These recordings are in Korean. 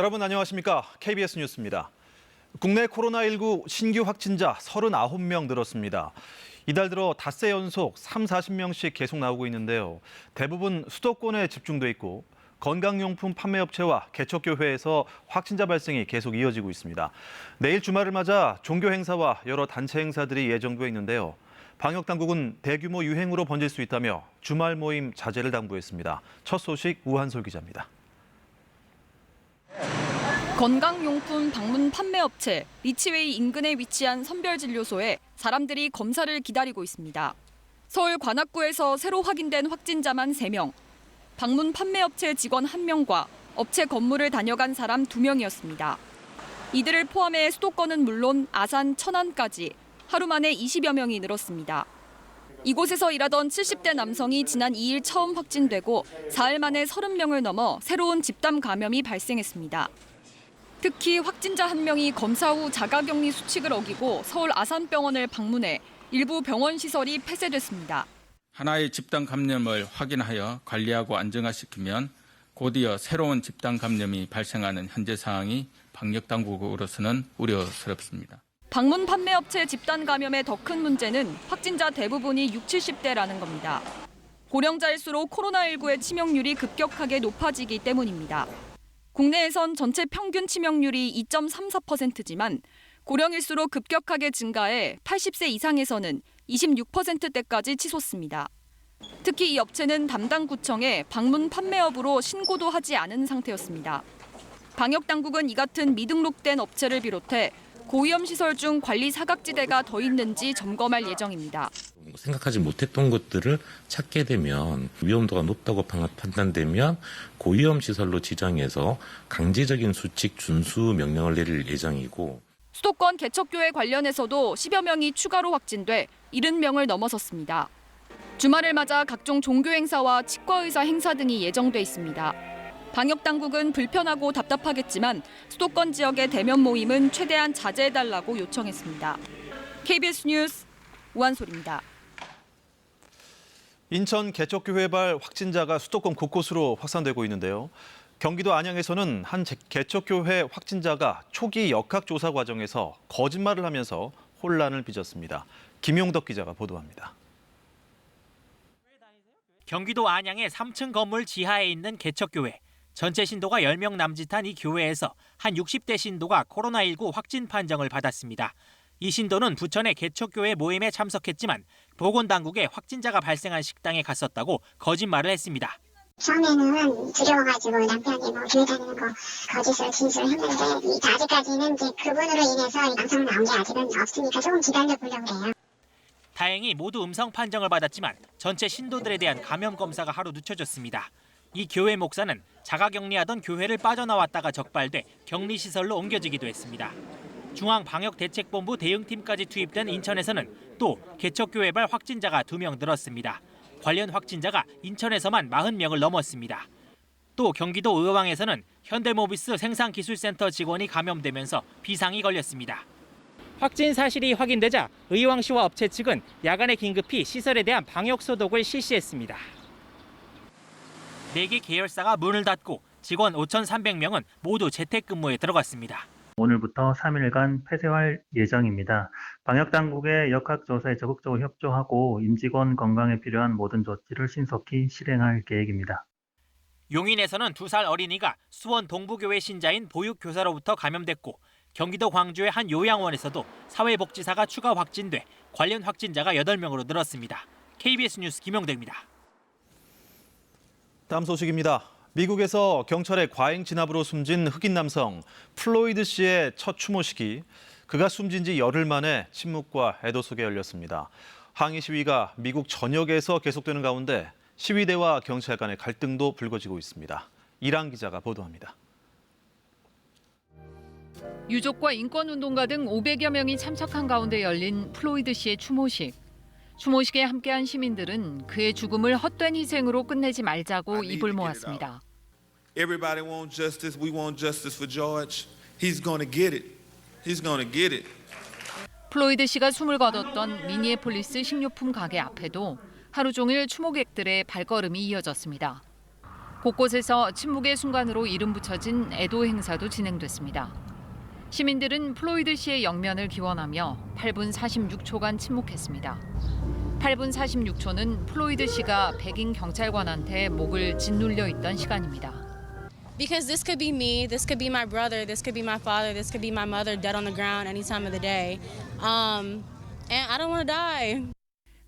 여러분 안녕하십니까? KBS 뉴스입니다. 국내 코로나19 신규 확진자 39명 늘었습니다. 이달 들어 닷새 연속 40명씩 계속 나오고 있는데요. 대부분 수도권에 집중돼 있고 건강용품 판매업체와 개척교회에서 확진자 발생이 계속 이어지고 있습니다. 내일 주말을 맞아 종교 행사와 여러 단체 행사들이 예정돼 있는데요. 방역당국은 대규모 유행으로 번질 수 있다며 주말 모임 자제를 당부했습니다. 첫 소식 우한솔 기자입니다. 건강용품 방문 판매업체 리치웨이 인근에 위치한 선별진료소에 사람들이 검사를 기다리고 있습니다. 서울 관악구에서 새로 확인된 확진자만 3명, 방문 판매업체 직원 1명과 업체 건물을 다녀간 사람 2명이었습니다. 이들을 포함해 수도권은 물론 아산, 천안까지 하루 만에 20여 명이 늘었습니다. 이곳에서 일하던 70대 남성이 지난 2일 처음 확진되고 사흘 만에 30명을 넘어 새로운 집단 감염이 발생했습니다. 특히 확진자 1명이 검사 후 자가격리 수칙을 어기고 서울 아산병원을 방문해 일부 병원 시설이 폐쇄됐습니다. 하나의 집단 감염을 확인하여 관리하고 안정화시키면 곧이어 새로운 집단 감염이 발생하는 현재 상황이 방역당국으로서는 우려스럽습니다. 방문 판매업체 집단 감염의 더 큰 문제는 확진자 대부분이 60, 70대라는 겁니다. 고령자일수록 코로나19의 치명률이 급격하게 높아지기 때문입니다. 국내에선 전체 평균 치명률이 2.34%지만 고령일수록 급격하게 증가해 80세 이상에서는 26%대까지 치솟습니다. 특히 이 업체는 담당 구청에 방문 판매업으로 신고도 하지 않은 상태였습니다. 방역당국은 이 같은 미등록된 업체를 비롯해 고위험 시설 중 관리 사각지대가 더 있는지 점검할 예정입니다. 생각하지 못했던 것들을 찾게 되면 위험도가 높다고 판단되면 고위험 시설로 지정해서 강제적인 수칙 준수 명령을 내릴 예정이고. 수도권 개척교회 관련해서도 10여 명이 추가로 확진돼 70명을 넘어섰습니다. 주말을 맞아 각종 종교 행사와 치과의사 행사 등이 예정돼 있습니다. 방역당국은 불편하고 답답하겠지만 수도권 지역의 대면 모임은 최대한 자제해달라고 요청했습니다. KBS 뉴스 우한솔입니다. 인천 개척교회발 확진자가 수도권 곳곳으로 확산되고 있는데요. 경기도 안양에서는 한 개척교회 확진자가 초기 역학조사 과정에서 거짓말을 하면서 혼란을 빚었습니다. 김용덕 기자가 보도합니다. 경기도 안양의 3층 건물 지하에 있는 개척교회. 전체 신도가 10명 남짓한 이 교회에서 한 60대 신도가 코로나19 확진 판정을 받았습니다. 이 신도는 부천의 개척교회 모임에 참석했지만 보건당국에 확진자가 발생한 식당에 갔었다고 거짓말을 했습니다. 처음에는 두려워가지고 남편이 교회 다니는 거 거짓으로 진술했는데 아직까지는 이제 그분으로 인해서 양성 나온 게 아직은 없으니까 조금 기다려보려고 해요. 다행히 모두 음성 판정을 받았지만 전체 신도들에 대한 감염 검사가 하루 늦춰졌습니다. 이 교회 목사는 자가격리하던 교회를 빠져나왔다가 적발돼 격리시설로 옮겨지기도 했습니다. 중앙방역대책본부 대응팀까지 투입된 인천에서는 또 개척교회발 확진자가 2명 늘었습니다. 관련 확진자가 인천에서만 40명을 넘었습니다. 또 경기도 의왕에서는 현대모비스 생산기술센터 직원이 감염되면서 비상이 걸렸습니다. 확진 사실이 확인되자 의왕시와 업체 측은 야간에 긴급히 시설에 대한 방역소독을 실시했습니다. 4개 계열사가 문을 닫고 직원 5,300명은 모두 재택근무에 들어갔습니다. 오늘부터 3일간 폐쇄할 예정입니다. 방역당국의 역학조사에 적극적으로 협조하고 임직원 건강에 필요한 모든 조치를 신속히 실행할 계획입니다. 용인에서는 2살 어린이가 수원 동부교회 신자인 보육교사로부터 감염됐고 경기도 광주의 한 요양원에서도 사회복지사가 추가 확진돼 관련 확진자가 8명으로 늘었습니다. KBS 뉴스 김용대입니다. 다음 소식입니다. 미국에서 경찰의 과잉 진압으로 숨진 흑인 남성 플로이드 씨의 첫 추모식이 그가 숨진 지 열흘 만에 침묵과 애도 속에 열렸습니다. 항의 시위가 미국 전역에서 계속되는 가운데 시위대와 경찰 간의 갈등도 불거지고 있습니다. 이랑 기자가 보도합니다. 유족과 인권운동가 등 500여 명이 참석한 가운데 열린 플로이드 씨의 추모식. 추모식에 함께한 시민들은 그의 죽음을 헛된 희생으로 끝내지 말자고 입을 모았습니다. Everybody wants justice. We want justice for George. He's going to get it. He's going to get it. 플로이드 씨가 숨을 거뒀던 미니애폴리스 식료품 가게 앞에도 하루 종일 추모객들의 발걸음이 이어졌습니다. 곳곳에서 침묵의 순간으로 이름 붙여진 애도 행사도 진행됐습니다. 시민들은 플로이드 씨의 영면을 기원하며 8분 46초간 침묵했습니다. 8분 46초는 플로이드 씨가 백인 경찰관한테 목을 짓눌려 있던 시간입니다. Because this could be me, this could be my brother, this could be my father, this could be my mother dead on the ground any time of the day. And I don't want to die.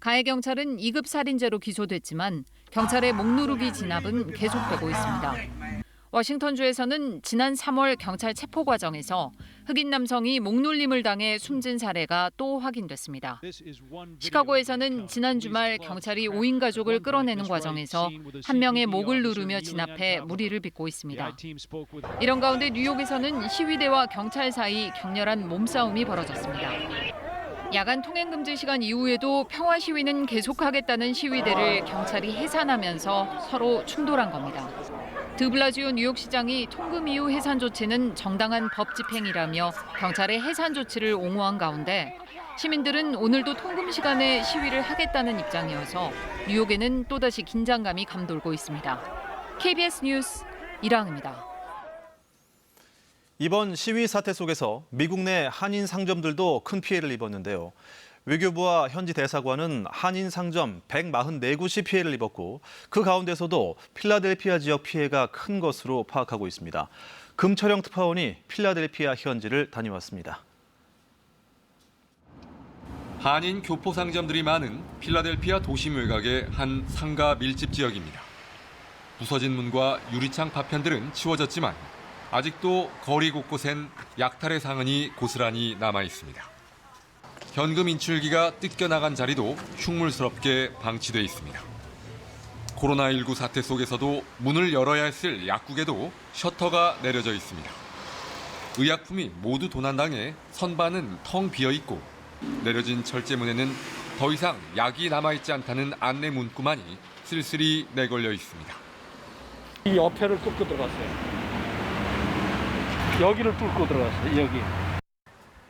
가해 경찰은 2급 살인죄로 기소됐지만 경찰의 목누르기 진압은 계속되고 있습니다. 워싱턴주에서는 지난 3월 경찰 체포 과정에서 흑인 남성이 목눌림을 당해 숨진 사례가 또 확인됐습니다. 시카고에서는 지난 주말 경찰이 5인 가족을 끌어내는 과정에서 한 명의 목을 누르며 진압해 무리를 빚고 있습니다. 이런 가운데 뉴욕에서는 시위대와 경찰 사이 격렬한 몸싸움이 벌어졌습니다. 야간 통행 금지 시간 이후에도 평화 시위는 계속하겠다는 시위대를 경찰이 해산하면서 서로 충돌한 겁니다. 드블라지오 뉴욕시장이 통금 이후 해산 조치는 정당한 법 집행이라며 경찰의 해산 조치를 옹호한 가운데 시민들은 오늘도 통금 시간에 시위를 하겠다는 입장이어서 뉴욕에는 또다시 긴장감이 감돌고 있습니다. KBS 뉴스 이랑입니다. 이번 시위 사태 속에서 미국 내 한인 상점들도 큰 피해를 입었는데요. 외교부와 현지 대사관은 한인 상점 144곳이 피해를 입었고 그 가운데서도 필라델피아 지역 피해가 큰 것으로 파악하고 있습니다. 금철영 특파원이 필라델피아 현지를 다녀왔습니다. 한인 교포 상점들이 많은 필라델피아 도심 외곽의 한 상가 밀집 지역입니다. 부서진 문과 유리창 파편들은 치워졌지만 아직도 거리 곳곳엔 약탈의 상흔이 고스란히 남아 있습니다. 현금 인출기가 뜯겨나간 자리도 흉물스럽게 방치돼 있습니다. 코로나19 사태 속에서도 문을 열어야 했을 약국에도 셔터가 내려져 있습니다. 의약품이 모두 도난당해 선반은 텅 비어 있고 내려진 철제문에는 더 이상 약이 남아있지 않다는 안내 문구만이 쓸쓸히 내걸려 있습니다. 이 옆에를 뚫고 들어갔어요. 여기를 뚫고 들어갔어요. 여기.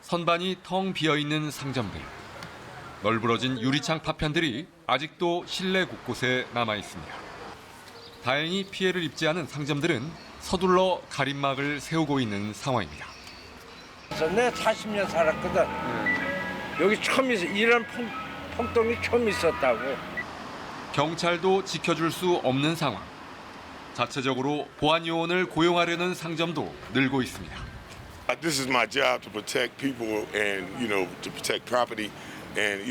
선반이 텅 비어있는 상점들. 널브러진 유리창 파편들이 아직도 실내 곳곳에 남아있습니다. 다행히 피해를 입지 않은 상점들은 서둘러 가림막을 세우고 있는 상황입니다. 내가 40년 살았거든. 여기 처음 이런 폭동이 처음 있었다고. 경찰도 지켜줄 수 없는 상황. 자체적으로 보안 요원을 고용하려는 상점도 늘고 있습니다. This is my job to protect people and, to protect property. And,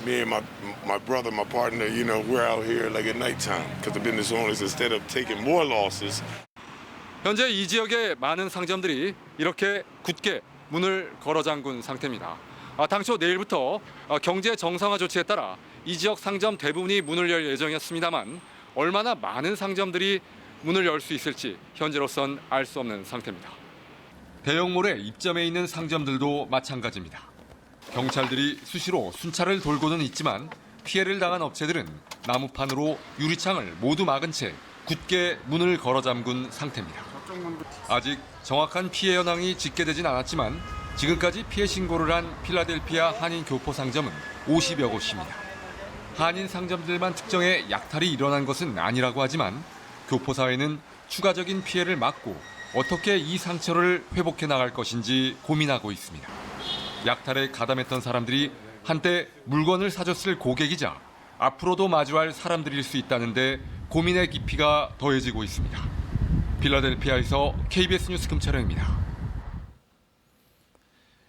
me and my brother, my partner, we're out here like at nighttime because the business owners, instead of taking more losses. 현재 이 지역의 많은 상점들이 이렇게 굳게 문을 걸어 잠근 상태입니다. 당초 내일부터 경제 정상화 조치에 따라 이 지역 상점 대부분이 문을 열 예정이었습니다만 얼마나 많은 상점들이 문을 열 수 있을지 현재로선 알 수 없는 상태입니다. 대형몰에 입점해 있는 상점들도 마찬가지입니다. 경찰들이 수시로 순찰을 돌고는 있지만 피해를 당한 업체들은 나무판으로 유리창을 모두 막은 채 굳게 문을 걸어 잠근 상태입니다. 아직 정확한 피해 현황이 집계되진 않았지만 지금까지 피해 신고를 한 필라델피아 한인 교포 상점은 50여 곳입니다. 한인 상점들만 특정해 약탈이 일어난 것은 아니라고 하지만 교포 사회는 추가적인 피해를 막고 어떻게 이 상처를 회복해 나갈 것인지 고민하고 있습니다. 약탈에 가담했던 사람들이 한때 물건을 사줬을 고객이자 앞으로도 마주할 사람들일 수 있다는데 고민의 깊이가 더해지고 있습니다. 필라델피아에서 KBS 뉴스 금철영입니다.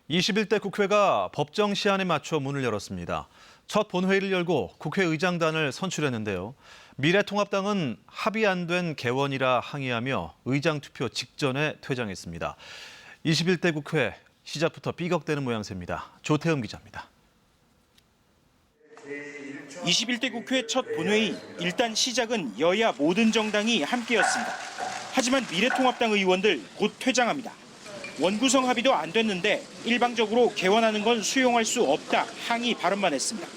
21대 국회가 법정 시한에 맞춰 문을 열었습니다. 첫 본회의를 열고 국회의장단을 선출했는데요. 미래통합당은 합의 안 된 개원이라 항의하며 의장 투표 직전에 퇴장했습니다. 21대 국회 시작부터 삐걱대는 모양새입니다. 조태흠 기자입니다. 21대 국회 첫 본회의, 일단 시작은 여야 모든 정당이 함께였습니다. 하지만 미래통합당 의원들 곧 퇴장합니다. 원구성 합의도 안 됐는데 일방적으로 개원하는 건 수용할 수 없다 항의 발언만 했습니다.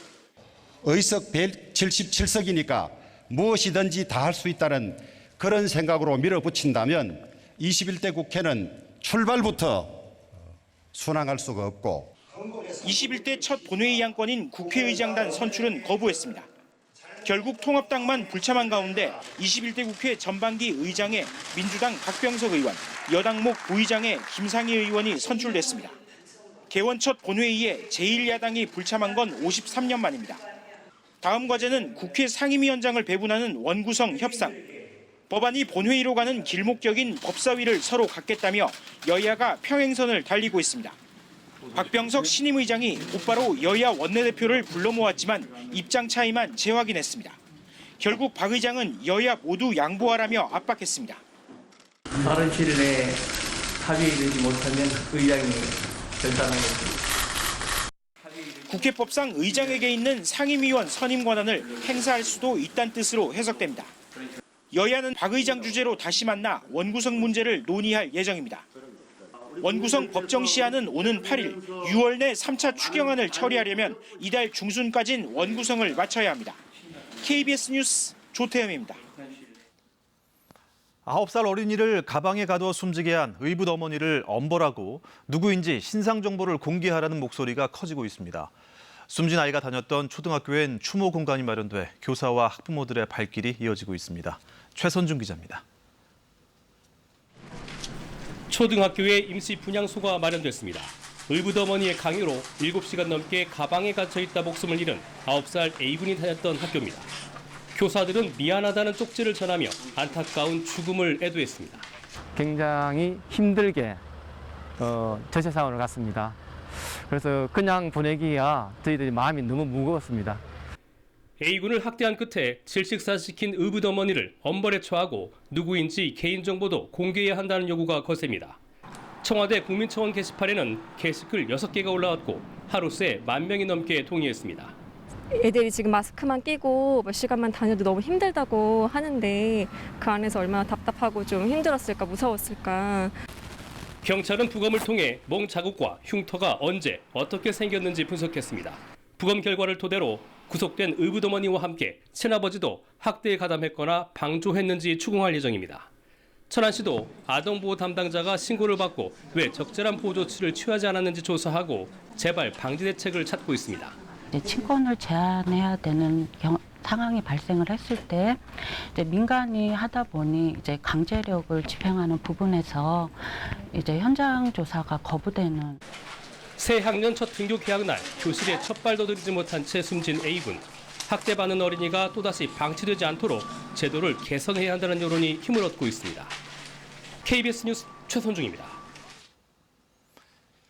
의석 177석이니까 무엇이든지 다 할 수 있다는 그런 생각으로 밀어붙인다면 21대 국회는 출발부터 순항할 수가 없고 21대 첫 본회의 양권인 국회의장단 선출은 거부했습니다. 결국 통합당만 불참한 가운데 21대 국회 전반기 의장에 민주당 박병석 의원, 여당목 부의장에 김상희 의원이 선출됐습니다. 개원 첫 본회의에 제1야당이 불참한 건 53년 만입니다. 다음 과제는 국회 상임위원장을 배분하는 원구성 협상. 법안이 본회의로 가는 길목격인 법사위를 서로 갖겠다며 여야가 평행선을 달리고 있습니다. 박병석 신임 의장이 곧바로 여야 원내대표를 불러 모았지만 입장 차이만 재확인했습니다. 결국 박 의장은 여야 모두 양보하라며 압박했습니다. 빠른 시일 내에 합의되지 못하면 의장이 결단하겠습니다. 국회법상 의장에게 있는 상임위원 선임 권한을 행사할 수도 있다는 뜻으로 해석됩니다. 여야는 박 의장 주재로 다시 만나 원구성 문제를 논의할 예정입니다. 원구성 법정 시한은 오는 8일, 6월 내 3차 추경안을 처리하려면 이달 중순까지는 원구성을 마쳐야 합니다. KBS 뉴스 조태현입니다. 9살 어린이를 가방에 가두어 숨지게 한 의붓 어머니를 엄벌하고 누구인지 신상 정보를 공개하라는 목소리가 커지고 있습니다. 숨진 아이가 다녔던 초등학교엔 추모 공간이 마련돼 교사와 학부모들의 발길이 이어지고 있습니다. 최선중 기자입니다. 초등학교에 임시 분향소가 마련됐습니다. 의붓 어머니의 강요로 7시간 넘게 가방에 갇혀있다 목숨을 잃은 9살 A군이 다녔던 학교입니다. 교사들은 미안하다는 쪽지를 전하며 안타까운 죽음을 애도했습니다. 굉장히 힘들게 저체 상황을 갔습니다. 그래서 그냥 보내기야 저희들이 마음이 너무 무거웠습니다. A군을 학대한 끝에 질식사시킨 의붓 어머니를 엄벌에 처하고 누구인지 개인정보도 공개해야 한다는 요구가 거셉니다. 청와대 국민청원 게시판에는 게시글 6개가 올라왔고 하루 새 10,000명이 넘게 동의했습니다. 애들이 지금 마스크만 끼고 몇 시간만 다녀도 너무 힘들다고 하는데 그 안에서 얼마나 답답하고 좀 힘들었을까, 무서웠을까. 경찰은 부검을 통해 몽 자국과 흉터가 언제 어떻게 생겼는지 분석했습니다. 부검 결과를 토대로 구속된 의붓 어머니와 함께 친아버지도 학대에 가담했거나 방조했는지 추궁할 예정입니다. 천안시도 아동보호 담당자가 신고를 받고 왜 적절한 보호 조치를 취하지 않았는지 조사하고 재발 방지 대책을 찾고 있습니다. 친권을 제한해야 되는 상황이 발생을 했을 때 민간이 하다 보니 강제력을 집행하는 부분에서 현장 조사가 거부되는. 새 학년 첫 등교 개학 날 교실에 첫 발도 들이지 못한 채 숨진 A군. 학대받는 어린이가 또다시 방치되지 않도록 제도를 개선해야 한다는 여론이 힘을 얻고 있습니다. KBS 뉴스 최선중입니다.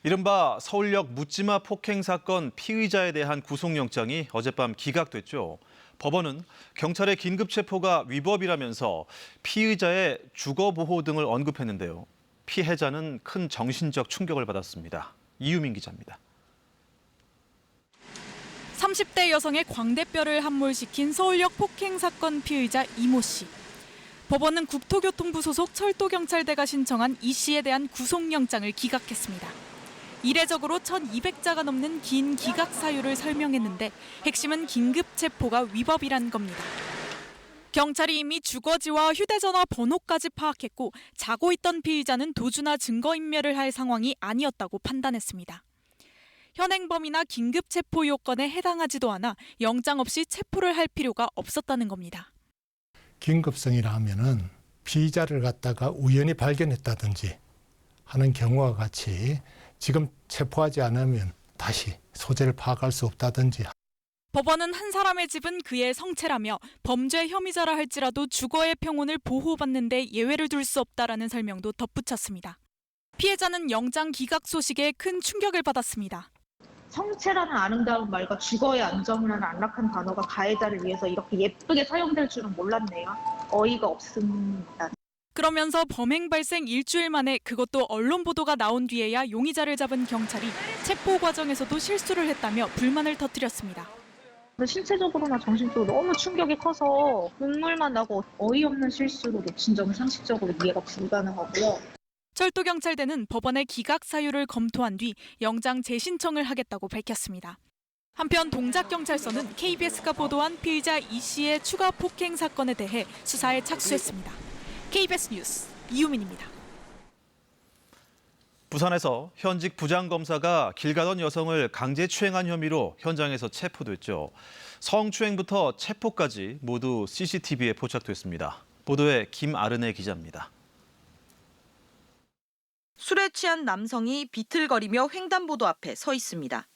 이른바 서울역 묻지마 폭행 사건 피의자에 대한 구속영장이 어젯밤 기각됐죠. 법원은 경찰의 긴급 체포가 위법이라면서 피의자의 주거보호 등을 언급했는데요. 피해자는 큰 정신적 충격을 받았습니다. 이유민 기자입니다. 30대 여성의 광대뼈를 함몰시킨 서울역 폭행 사건 피의자 이모 씨. 법원은 국토교통부 소속 철도경찰대가 신청한 이 씨에 대한 구속영장을 기각했습니다. 이례적으로 1,200자가 넘는 긴 기각 사유를 설명했는데 핵심은 긴급 체포가 위법이란 겁니다. 경찰이 이미 주거지와 휴대전화 번호까지 파악했고 자고 있던 피의자는 도주나 증거인멸을 할 상황이 아니었다고 판단했습니다. 현행범이나 긴급 체포 요건에 해당하지도 않아 영장 없이 체포를 할 필요가 없었다는 겁니다. 긴급성이라 하면은 피의자를 갖다가 우연히 발견했다든지 하는 경우와 같이 지금 체포하지 않으면 다시 소재를 파악할 수 없다든지. 법원은 한 사람의 집은 그의 성체라며 범죄 혐의자라 할지라도 주거의 평온을 보호받는 데 예외를 둘 수 없다라는 설명도 덧붙였습니다. 피해자는 영장 기각 소식에 큰 충격을 받았습니다. 성체라는 아름다운 말과 주거의 안정이라는 안락한 단어가 가해자를 위해서 이렇게 예쁘게 사용될 줄은 몰랐네요. 어이가 없습니다. 그러면서 범행 발생 일주일 만에 그것도 언론 보도가 나온 뒤에야 용의자를 잡은 경찰이 체포 과정에서도 실수를 했다며 불만을 터뜨렸습니다. 신체적으로나 정신적으로 너무 충격이 커서 눈물만 나고 어이없는 실수로 놓친 점은 상식적으로 이해가 불가능하고요. 철도경찰대는 법원의 기각 사유를 검토한 뒤 영장 재신청을 하겠다고 밝혔습니다. 한편 동작경찰서는 KBS가 보도한 피의자 이 씨의 추가 폭행 사건에 대해 수사에 착수했습니다. KBS 뉴스 이유민입니다. 부산에서 현직 부장검사가 길 가던 여성을 강제 추행한 혐의로 현장에서 체포됐죠. 성추행부터 체포까지 모두 CCTV에 포착됐습니다. 보도에 김아르네 기자입니다. 술에 취한 남성이 비틀거리며 횡단보도 앞에 서 있습니다.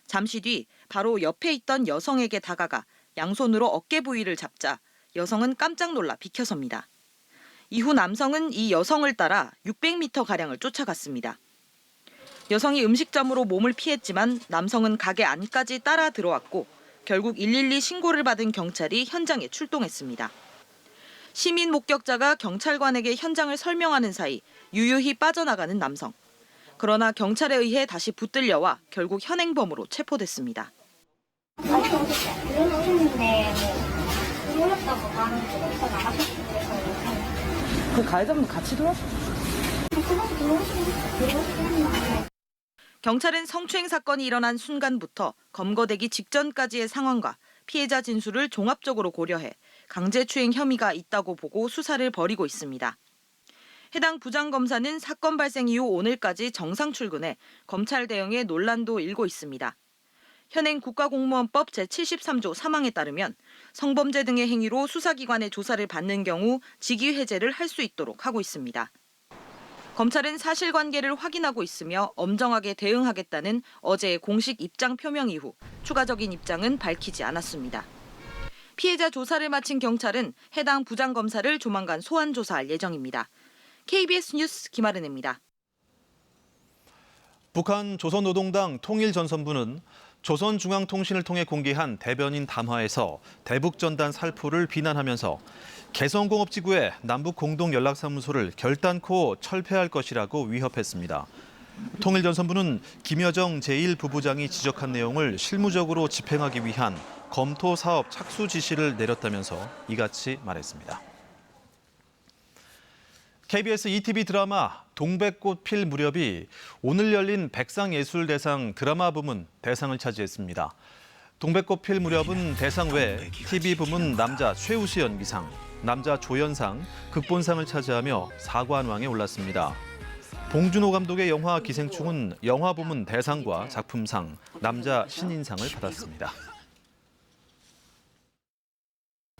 잠시 뒤 바로 옆에 있던 여성에게 다가가 양손으로 어깨 부위를 잡자 여성은 깜짝 놀라 비켜섭니다. 이후 남성은 이 여성을 따라 600m가량을 쫓아갔습니다. 여성이 음식점으로 몸을 피했지만 남성은 가게 안까지 따라 들어왔고 결국 112 신고를 받은 경찰이 현장에 출동했습니다. 시민 목격자가 경찰관에게 현장을 설명하는 사이 유유히 빠져나가는 남성. 그러나 경찰에 의해 다시 붙들려와 결국 현행범으로 체포됐습니다. 그 가해자분 같이 들어왔어요? 경찰은 성추행 사건이 일어난 순간부터 검거되기 직전까지의 상황과 피해자 진술을 종합적으로 고려해 강제추행 혐의가 있다고 보고 수사를 벌이고 있습니다. 해당 부장검사는 사건 발생 이후 오늘까지 정상 출근해 검찰 대응에 논란도 일고 있습니다. 현행 국가공무원법 제73조 3항에 따르면 성범죄 등의 행위로 수사기관의 조사를 받는 경우 직위해제를 할 수 있도록 하고 있습니다. 검찰은 사실관계를 확인하고 있으며 엄정하게 대응하겠다는 어제의 공식 입장 표명 이후 추가적인 입장은 밝히지 않았습니다. 피해자 조사를 마친 경찰은 해당 부장검사를 조만간 소환 조사할 예정입니다. KBS 뉴스 김아른입니다. 북한 조선노동당 통일전선부는 조선중앙통신을 통해 공개한 대변인 담화에서 대북전단 살포를 비난하면서 개성공업지구의 남북공동연락사무소를 결단코 철폐할 것이라고 위협했습니다. 통일전선부는 김여정 제1부부장이 지적한 내용을 실무적으로 집행하기 위한 검토 사업 착수 지시를 내렸다면서 이같이 말했습니다. KBS ETV 드라마 동백꽃 필 무렵이 오늘 열린 백상예술대상 드라마 부문 대상을 차지했습니다. 동백꽃 필 무렵은 대상 외 TV 부문 남자 최우수 연기상, 남자 조연상, 극본상을 차지하며 사관왕에 올랐습니다. 봉준호 감독의 영화 기생충은 영화 부문 대상과 작품상, 남자 신인상을 받았습니다.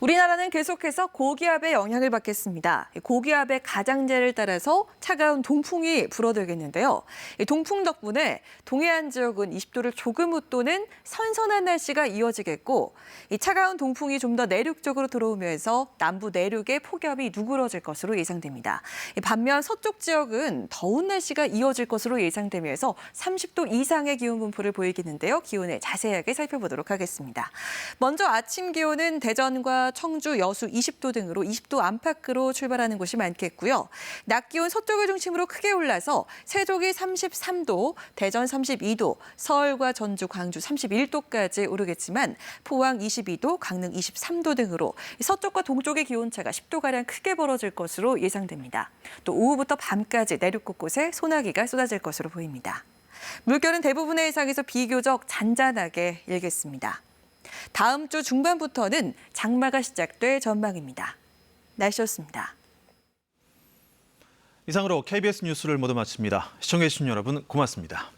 우리나라는 계속해서 고기압의 영향을 받겠습니다. 고기압의 가장자리를 따라서 차가운 동풍이 불어들겠는데요. 동풍 덕분에 동해안 지역은 20도를 조금 웃도는 선선한 날씨가 이어지겠고, 이 차가운 동풍이 좀 더 내륙 쪽으로 들어오면서 남부 내륙의 폭염이 누그러질 것으로 예상됩니다. 반면 서쪽 지역은 더운 날씨가 이어질 것으로 예상되면서 30도 이상의 기온 분포를 보이겠는데요. 기온을 자세하게 살펴보도록 하겠습니다. 먼저 아침 기온은 대전과 청주, 여수 20도 등으로 20도 안팎으로 출발하는 곳이 많겠고요. 낮 기온 서쪽을 중심으로 크게 올라서 세종이 33도, 대전 32도, 서울과 전주, 광주 31도까지 오르겠지만 포항 22도, 강릉 23도 등으로 서쪽과 동쪽의 기온차가 10도가량 크게 벌어질 것으로 예상됩니다. 또 오후부터 밤까지 내륙 곳곳에 소나기가 쏟아질 것으로 보입니다. 물결은 대부분의 해상에서 비교적 잔잔하게 일겠습니다. 다음 주 중반부터는 장마가 시작될 전망입니다. 날씨였습니다. 이상으로 KBS 뉴스를 모두 마칩니다. 시청해주신 여러분 고맙습니다.